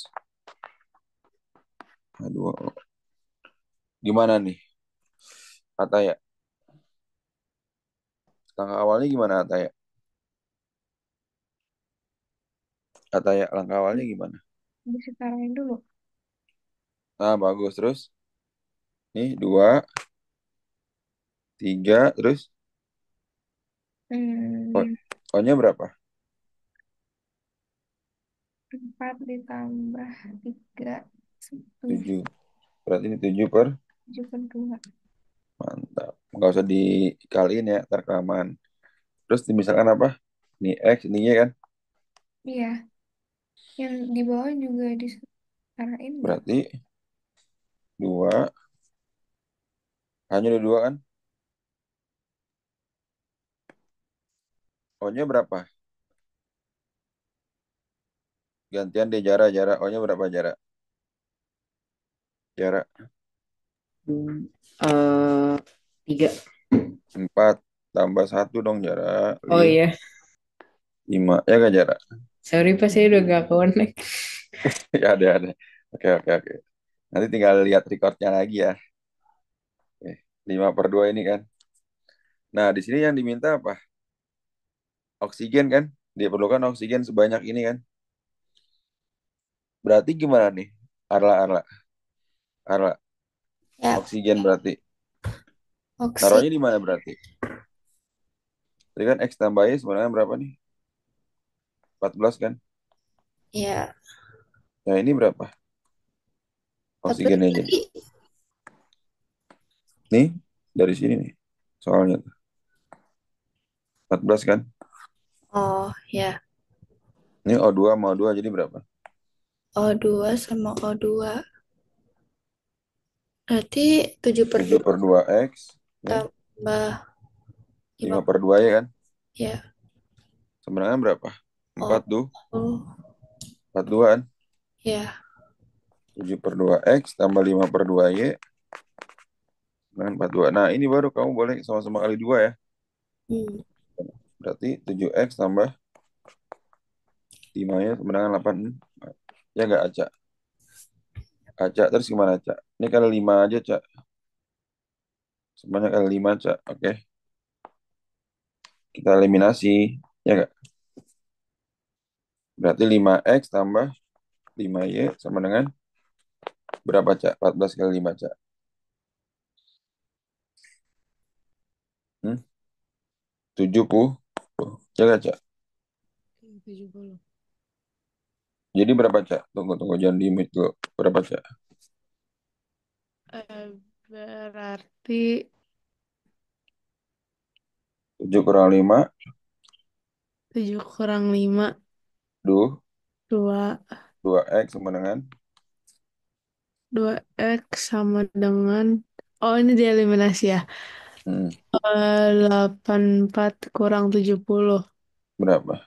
H2O. Gimana nih? Kata ya. Langkah awalnya gimana kata ya? Kata ya, langkah awalnya gimana? Disetarain dulu. Nah, bagus. Terus, nih 2, 3, terus O- Hmm, O-nya berapa? 4 ditambah 3, 7. Berarti ini 7 per. 7/2. Mantap. Nggak usah dikaliin ya, terkelamaan. Terus misalkan apa? Ini X, ini Y kan? Iya, yang di bawah juga disetarain nggak? Berarti 2, hanya ada 2 kan? O-nya berapa? Gantian deh jarak. O-nya berapa jarak? Jarak Hmm, eh 3. 4 tambah 1 dong jarak. Oh iya, 5. Ya gak jarak? sorry pas saya udah gak connect. Ya ada. Oke. Nanti tinggal lihat recordnya lagi ya. Oke, 5/2 ini kan. Nah, di sini yang diminta apa? Oksigen kan? Diperlukan oksigen sebanyak ini kan? Berarti gimana nih? Arla, Arla, Arla. Ya, Oksigen berarti. oksi. Taruhnya di mana berarti? Tadi kan X tambah Y sebenarnya berapa nih? 14 kan? Ya, Nah, ini berapa? tapi Oksigennya aja. tadi, Nih, dari sini nih. Soalnya tuh. 14 kan? oh ya, Ini O2 sama O2 jadi berapa? O2 sama O2. Berarti 7 per 7 2 per 2 X. Nih, tambah 5 5 per 2 ya kan? ya. Sebenarnya berapa? 4 tuh. Oh, 42 kan? ya. 7 per 2 X tambah 5 per 2 Y. Dengan 42. Nah, ini baru kamu boleh sama-sama kali 2 ya. Hmm. Berarti 7X tambah 5 Y sama dengan 8. Ya nggak, Acak? Acak, terus gimana, Acak? Ini kali 5 aja, Cak. Semuanya kali 5, Cak. Oke. Kita eliminasi. Ya nggak? Berarti 5X tambah 5Y sama dengan berapa, Cak? 14 kali 5, Cak. Hmm? 70. Ya nggak, Cak? 70. Jadi berapa, Cak? Tunggu, jangan di mute dulu. Berapa, Cak? Eh, berarti 7 kurang 5. 7 kurang 5, Duh. 2. 2X sama dengan 2x sama dengan, oh ini dieliminasi ya. hmm, 84 kurang 70. berapa?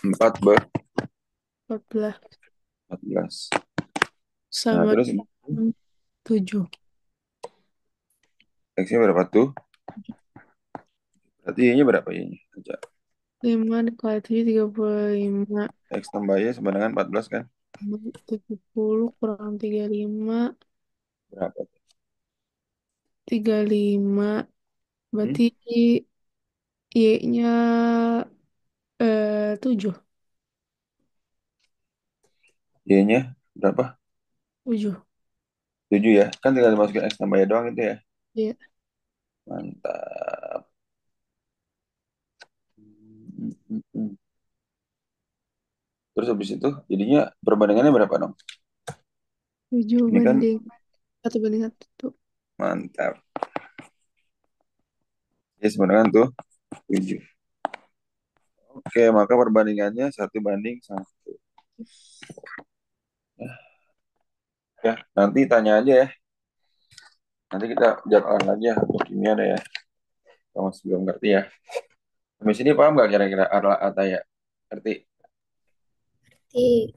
4 ber 14 14. Nah, sama terus dengan 7. X-nya berapa tuh? Berarti Y-nya berapa Y-nya? Cak. 5 dikali 7, 35. X tambah Y sama dengan 14 kan? 70 kurang 35, Berapa? 35. Hmm? Berarti Y-nya 7. Y-nya berapa? 7. 7 ya? Kan tinggal dimasukin X tambah Y doang itu ya? Iya. Mantap. Hmm. Terus habis itu jadinya perbandingannya berapa dong? 7 Ini kan banding 1 banding 1. mantap. Ya sebenarnya tuh 7. Oke, maka perbandingannya 1/1. Ya, nanti tanya aja ya. Nanti kita jadwalan lagi ya untuk kimia deh ya. Kalau masih belum ngerti ya. Sampai sini paham nggak kira-kira Arla Ataya? Ngerti? Berarti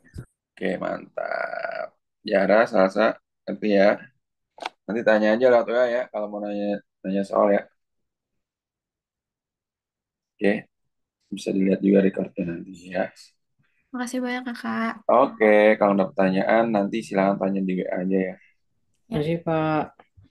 Oke, mantap. Jara, Salsa, ngerti ya. Nanti tanya aja lah tuh ya, kalau mau nanya nanya soal ya. Oke, bisa dilihat juga recordnya nanti ya. Makasih banyak kakak. Oke, kalau ada pertanyaan nanti silakan tanya di WA aja ya. ya. Masih Pak.